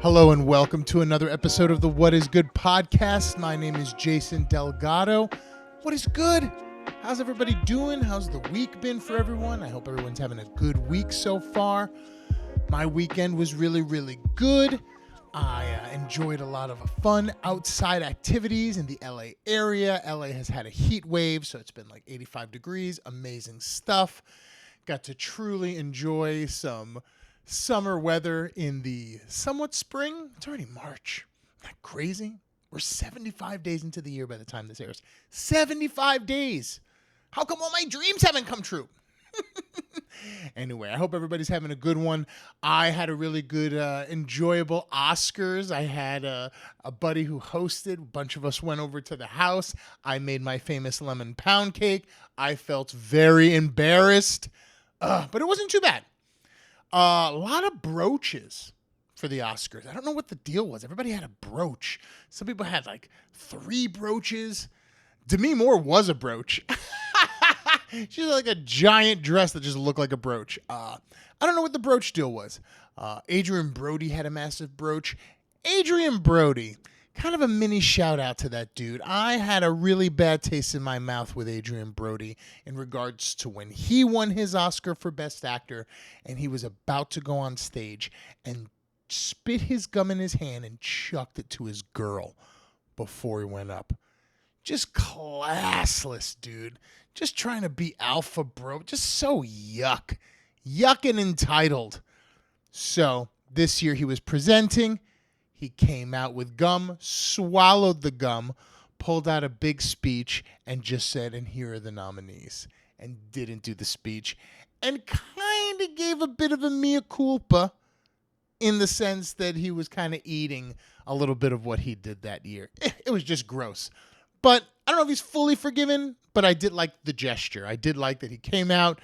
Hello and welcome to another episode of the What is Good podcast. My name is Jason Delgado. What is good? How's everybody doing? How's the week been for everyone? I hope everyone's having a good week so far. My weekend was really good. I enjoyed a lot of fun outside activities in the LA area. LA has had a heat wave, so it's been like 85 degrees. Amazing stuff. Got to truly enjoy some summer weather in the somewhat spring. It's already March. Isn't that crazy? We're 75 days into the year by the time this airs. 75 days. How come all my dreams haven't come true? Anyway, I hope everybody's having a good one. I had a really good, enjoyable Oscars. I had a buddy who hosted. A bunch of us went over to the house. I made my famous lemon pound cake. I felt very embarrassed, but it wasn't too bad. A lot of brooches for the Oscars. I don't know what the deal was. Everybody had a brooch. Some people had like 3 brooches. Demi Moore was a brooch. She had like a giant dress that just looked like a brooch. I don't know what the brooch deal was. Adrian Brody had a massive brooch. Adrian Brody, kind of a mini shout out to that dude. I had a really bad taste in my mouth with Adrian Brody in regards to when he won his Oscar for Best Actor and he was about to go on stage and spit his gum in his hand and chucked it to his girl before he went up. Just classless, dude. Just trying to be alpha, bro. Just so yuck. Yuck and entitled. So this year he was presenting. He came out with gum, swallowed the gum, pulled out a big speech, and just said, and here are the nominees. And didn't do the speech. And kind of gave a bit of a mea culpa in the sense that he was kind of eating a little bit of what he did that year. It was just gross. But I don't know if he's fully forgiven, but I did like the gesture. I did like that he came out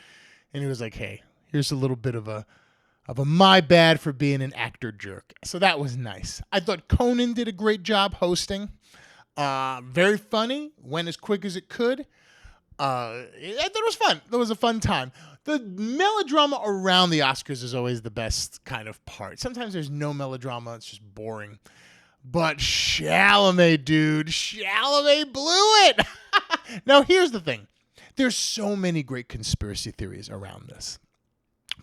and he was like, hey, here's a little bit of a my bad for being an actor jerk. So that was nice. I thought Conan did a great job hosting. Very funny. Went as quick as it could. I thought it was fun. It was a fun time. The melodrama around the Oscars is always the best kind of part. Sometimes there's no melodrama. It's just boring. But Chalamet, dude. Chalamet blew it. Now, here's the thing. There's so many great conspiracy theories around this.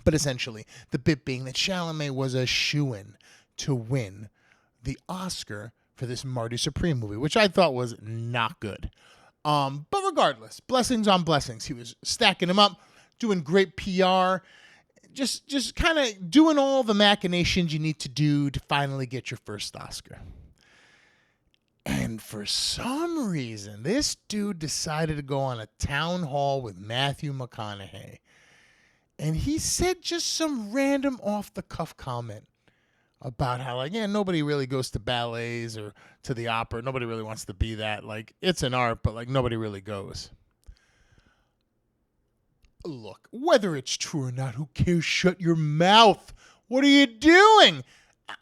But essentially, the bit being that Chalamet was a shoo-in to win the Oscar for this Marty Supreme movie, which I thought was not good. But regardless, blessings on blessings. He was stacking them up, doing great PR, just kind of doing all the machinations you need to do to finally get your first Oscar. And for some reason, this dude decided to go on a town hall with Matthew McConaughey. And he said just some random off-the-cuff comment about how, like, yeah, nobody really goes to ballets or to the opera. Nobody really wants to be that. Like, it's an art, but, like, nobody really goes. Look, whether it's true or not, who cares? Shut your mouth. What are you doing?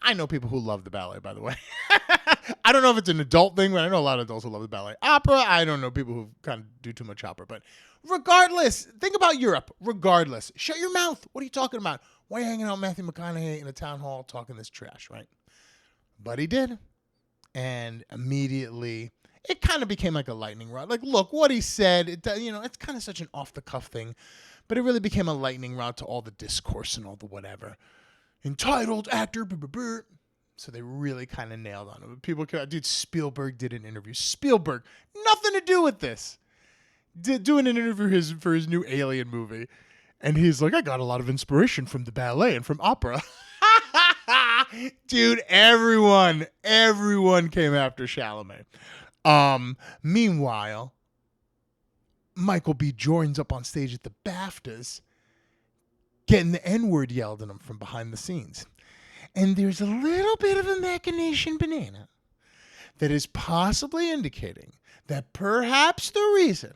I know people who love the ballet, by the way. I don't know if it's an adult thing, but I know a lot of adults who love the ballet. Opera, I don't know people who kind of do too much opera. But regardless, think about Europe. Regardless, shut your mouth. What are you talking about? Why are you hanging out with Matthew McConaughey in a town hall talking this trash, right? But he did. And immediately, it kind of became like a lightning rod. Like, look, what he said, it's kind of such an off-the-cuff thing. But it really became a lightning rod to all the discourse and all the whatever. Entitled actor, so they really kind of nailed on him. People, dude, Spielberg did an interview. Spielberg, nothing to do with this. Doing an interview for his new Alien movie. And he's like, I got a lot of inspiration from the ballet and from opera. Dude, everyone came after Chalamet. Meanwhile, Michael B. Jordan's up on stage at the BAFTAs getting the N-word yelled at him from behind the scenes. And there's a little bit of a machination banana that is possibly indicating that perhaps the reason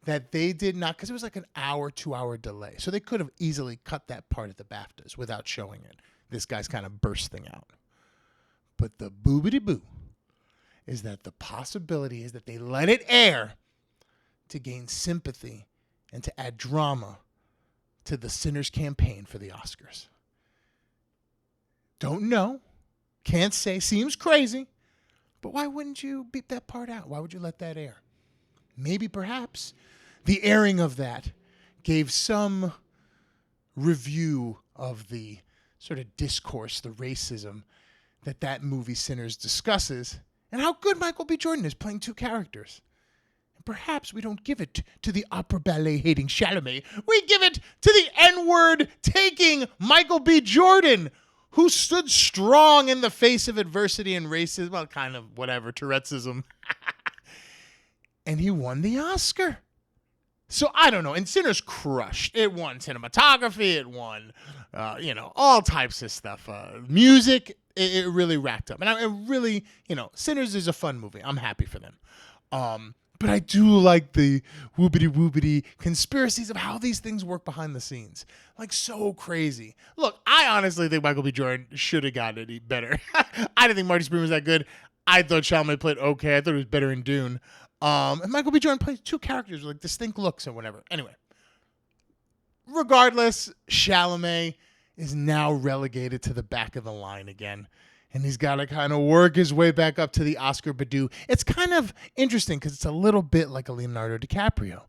that they did not, because it was like an 2-hour delay, so they could have easily cut that part at the BAFTAs without showing it. This guy's kind of bursting out. But the boobity-boo is that the possibility is that they let it air to gain sympathy and to add drama to the Sinners campaign for the Oscars. Don't know. Can't say, seems crazy, but why wouldn't you beep that part out? Why would you let that air? Maybe perhaps the airing of that gave some review of the sort of discourse, the racism that movie Sinners discusses, and how good Michael B. Jordan is playing two characters. And perhaps we don't give it to the opera ballet hating Chalamet. We give it to the N-word taking Michael B. Jordan, who stood strong in the face of adversity and racism, well, kind of whatever, Tourette'sism. And he won the Oscar. So I don't know. And Sinners crushed. It won cinematography. It won, all types of stuff. Music. It really racked up. And I really, Sinners is a fun movie. I'm happy for them. But I do like the whoopity conspiracies of how these things work behind the scenes. Like, so crazy. Look, I honestly think Michael B. Jordan should have gotten any better. I didn't think Marty Spring was that good. I thought Chalamet played okay. I thought it was better in Dune. And Michael B. Jordan plays two characters with like distinct looks and whatever. Anyway, regardless, Chalamet is now relegated to the back of the line again. And he's got to kind of work his way back up to the Oscar Badoo. It's kind of interesting because it's a little bit like a Leonardo DiCaprio.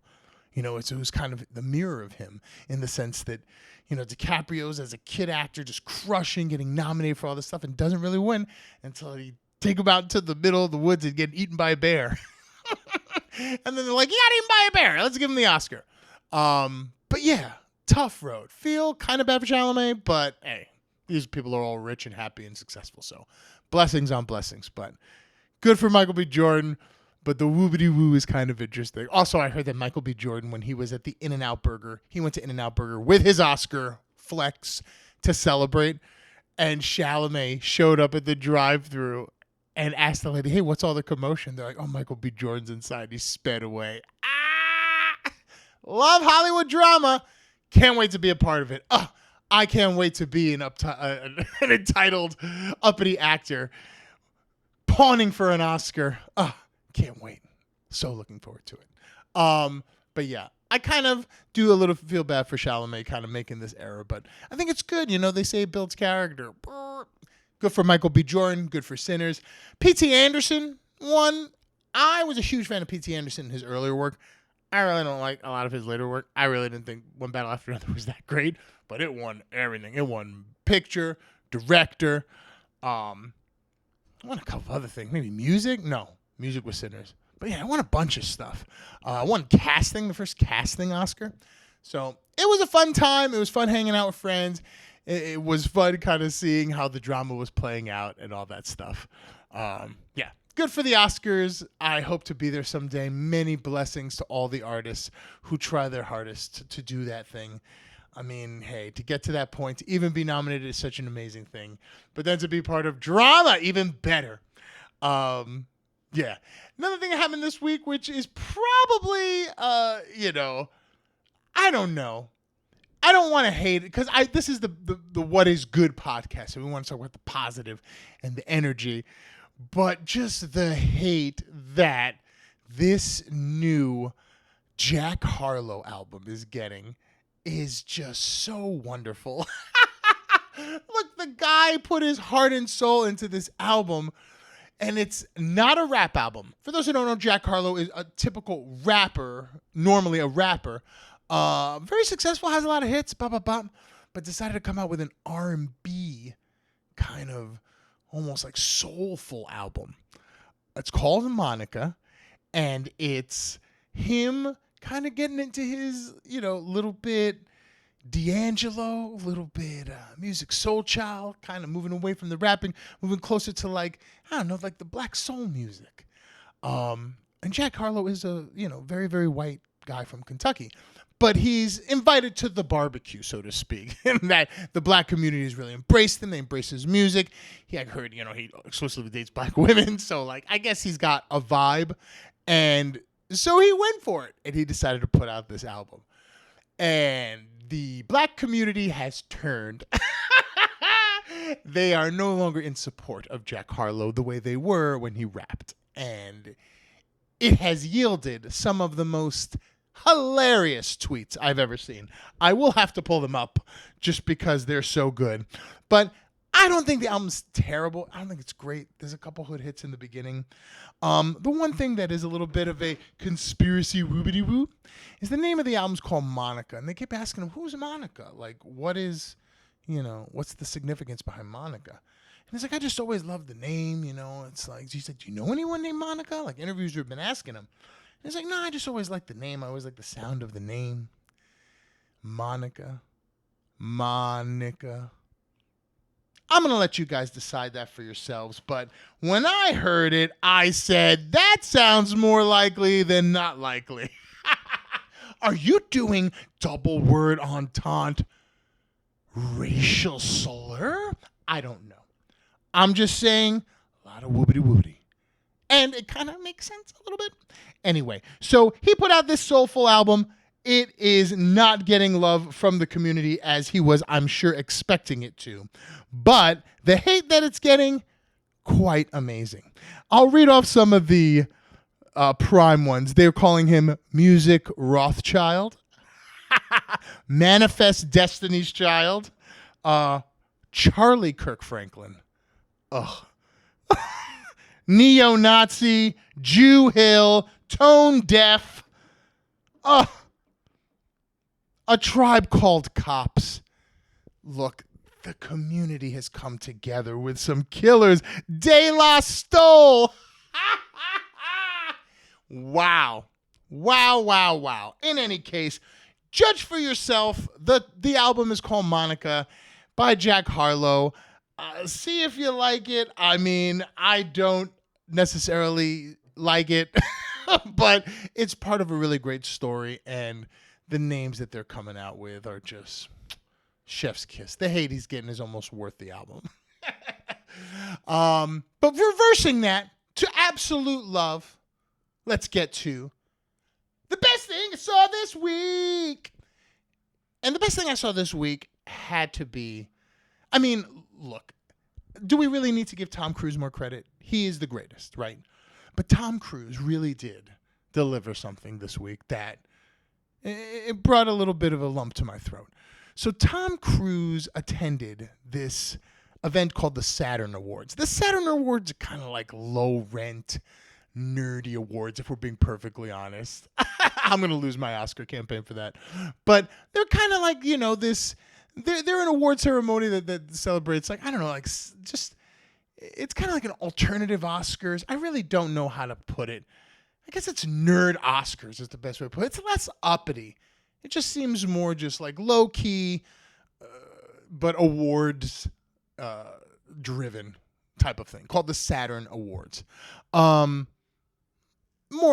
It was kind of the mirror of him in the sense that, DiCaprio's as a kid actor just crushing, getting nominated for all this stuff and doesn't really win until he take him out to the middle of the woods and get eaten by a bear. And then they're like, "You got eaten by a bear. Let's give him the Oscar." But yeah, tough road. Feel kind of bad for Chalamet, but hey, these people are all rich and happy and successful. So blessings on blessings. But good for Michael B. Jordan. But the whoopity-woo is kind of interesting. Also, I heard that Michael B. Jordan, when he was at the In-N-Out Burger, he went to In-N-Out Burger with his Oscar flex to celebrate. And Chalamet showed up at the drive-thru and asked the lady, "Hey, what's all the commotion?" They're like, "Oh, Michael B. Jordan's inside." He sped away. Love Hollywood drama. Can't wait to be a part of it. I can't wait to be an entitled, uppity actor pawning for an Oscar. Can't wait. So looking forward to it. But yeah, I kind of do a little feel bad for Chalamet kind of making this error, but I think it's good. They say it builds character. Good for Michael B. Jordan. Good for Sinners. P.T. Anderson won. I was a huge fan of P.T. Anderson in his earlier work. I really don't like a lot of his later work. I really didn't think One Battle After Another was that great, but it won everything. It won picture, director. It won a couple other things. Maybe music? No. Music was Sinners. But yeah, I won a bunch of stuff. I won casting, the first casting Oscar. So it was a fun time. It was fun hanging out with friends. It was fun kind of seeing how the drama was playing out and all that stuff. Yeah, good for the Oscars. I hope to be there someday. Many blessings to all the artists who try their hardest to do that thing. I mean, hey, to get to that point, to even be nominated is such an amazing thing. But then to be part of drama, even better. Yeah. Another thing that happened this week, which is probably, I don't know. I don't want to hate it because this is the What is Good podcast, and we want to talk about the positive and the energy, but just the hate that this new Jack Harlow album is getting is just so wonderful. Look, the guy put his heart and soul into this album, and it's not a rap album. For those who don't know, Jack Harlow is a typical rapper, normally a rapper. Very successful, has a lot of hits, but decided to come out with an R&B kind of almost like soulful album. It's called Monica, and it's him kind of getting into his, little bit D'Angelo, a little bit Music Soul Child, kind of moving away from the rapping, moving closer to like the black soul music. And Jack Harlow is a, very, very white guy from Kentucky. But he's invited to the barbecue, so to speak, and that the black community has really embraced him. They embrace his music. I heard, he exclusively dates black women. So, I guess he's got a vibe. And so he went for it. And he decided to put out this album. And the black community has turned. They are no longer in support of Jack Harlow the way they were when he rapped. And it has yielded some of the most hilarious tweets I've ever seen. I will have to pull them up just because they're so good. But I don't think the album's terrible. I don't think it's great. There's a couple hood hits in the beginning. The one thing that is a little bit of a conspiracy woobity woo is the name of the album's called Monica. And they keep asking him, who's Monica? Like, what's the significance behind Monica? And he's like, I just always loved the name, It's like, he's like, do you know anyone named Monica? Like, interviewers have been asking him. And he's like, no, I just always liked the name. I always liked the sound of the name. Monica. I'm going to let you guys decide that for yourselves. But when I heard it, I said, that sounds more likely than not likely. Are you doing double word entente racial slur? I don't know. I'm just saying a lot of woobity. And it kind of makes sense a little bit. Anyway, so he put out this soulful album. It is not getting love from the community as he was, I'm sure, expecting it to. But the hate that it's getting, quite amazing. I'll read off some of the prime ones. They're calling him Music Rothschild, Manifest Destiny's Child, Charlie Kirk Franklin, Neo-Nazi, Jew Hill, Tone Deaf, A Tribe Called Cops. Look, the community has come together with some killers. De La Soul. Wow. In any case, judge for yourself. The album is called Monica by Jack Harlow. See if you like it. I mean, I don't necessarily like it, but it's part of a really great story, and the names that they're coming out with are just chef's kiss. The hate he's getting is almost worth the album. But reversing that to absolute love, let's get to the best thing I saw this week. And the best thing I saw this week had to be, I mean, look, do we really need to give Tom Cruise more credit? He is the greatest, right? But Tom Cruise really did deliver something this week that it brought a little bit of a lump to my throat. So Tom Cruise attended this event called the Saturn Awards. The Saturn Awards are kind of like low-rent, nerdy awards, if we're being perfectly honest. I'm going to lose my Oscar campaign for that. But they're kind of like, this... They're an award ceremony that celebrates, like, I don't know, like, just... It's kind of like an alternative Oscars. I really don't know how to put it. I guess it's nerd Oscars is the best way to put it. It's less uppity. It just seems more just like low-key, but awards driven type of thing called the Saturn Awards. More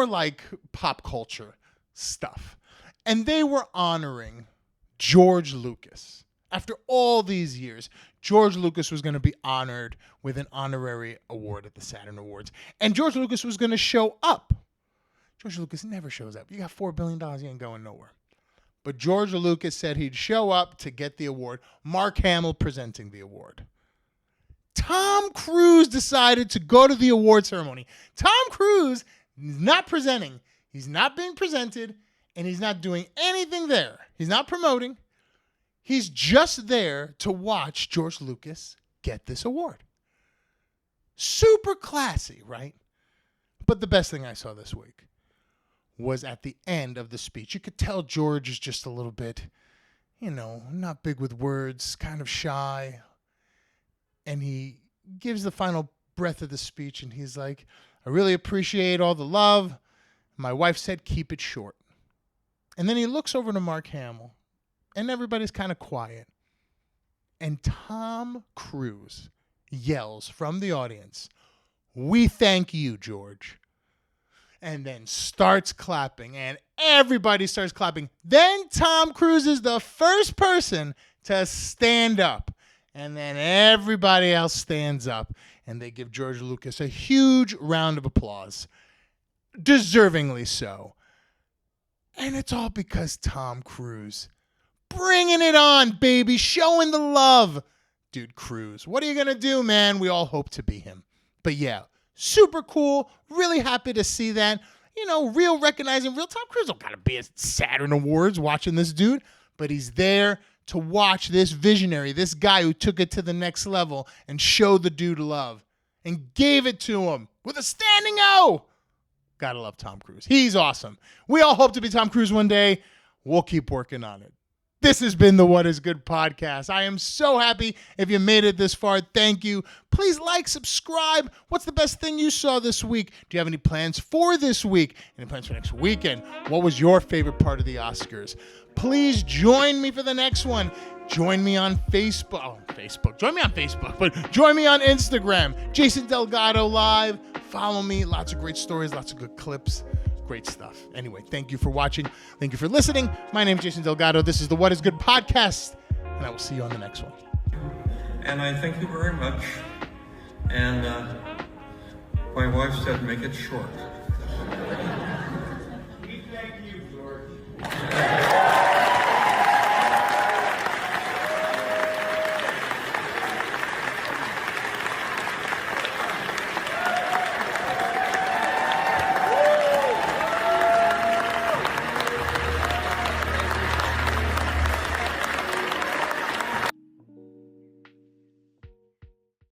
like pop culture stuff. And they were honoring George Lucas. After all these years, George Lucas was going to be honored with an honorary award at the Saturn Awards. And George Lucas was going to show up. George Lucas never shows up. You got $4 billion, you ain't going nowhere. But George Lucas said he'd show up to get the award. Mark Hamill presenting the award. Tom Cruise decided to go to the award ceremony. Tom Cruise is not presenting. He's not being presented, and he's not doing anything there. He's not promoting. He's just there to watch George Lucas get this award. Super classy, right? But the best thing I saw this week was at the end of the speech. You could tell George is just a little bit, not big with words, kind of shy. And he gives the final breath of the speech, and he's like, I really appreciate all the love. My wife said keep it short. And then he looks over to Mark Hamill, and everybody's kind of quiet. And Tom Cruise yells from the audience, we thank you, George. And then starts clapping, and everybody starts clapping. Then Tom Cruise is the first person to stand up. And then everybody else stands up, and they give George Lucas a huge round of applause. Deservingly so. And it's all because Tom Cruise bringing it on, baby, showing the love. Dude, Cruise, what are you going to do, man? We all hope to be him. But yeah, super cool. Really happy to see that. Real recognizing real Tom Cruise don't got to be at Saturn Awards watching this dude, but he's there to watch this visionary, this guy who took it to the next level and showed the dude love and gave it to him with a standing O. Gotta love Tom Cruise. He's awesome. We all hope to be Tom Cruise one day. We'll keep working on it. This has been the What is Good podcast. I am so happy if you made it this far. Thank you. Please like, subscribe. What's the best thing you saw this week? Do you have any plans for this week? Any plans for next weekend? What was your favorite part of the Oscars? Please join me for the next one. Join me on Facebook. Join me on Facebook, but join me on Instagram. Jason Delgado Live. Follow me. Lots of great stories, lots of good clips. Great stuff. Anyway, thank you for watching. Thank you for listening. My name is Jason Delgado. This is the What is Good podcast, and I will see you on the next one. And I thank you very much. And my wife said, make it short. We thank you, George.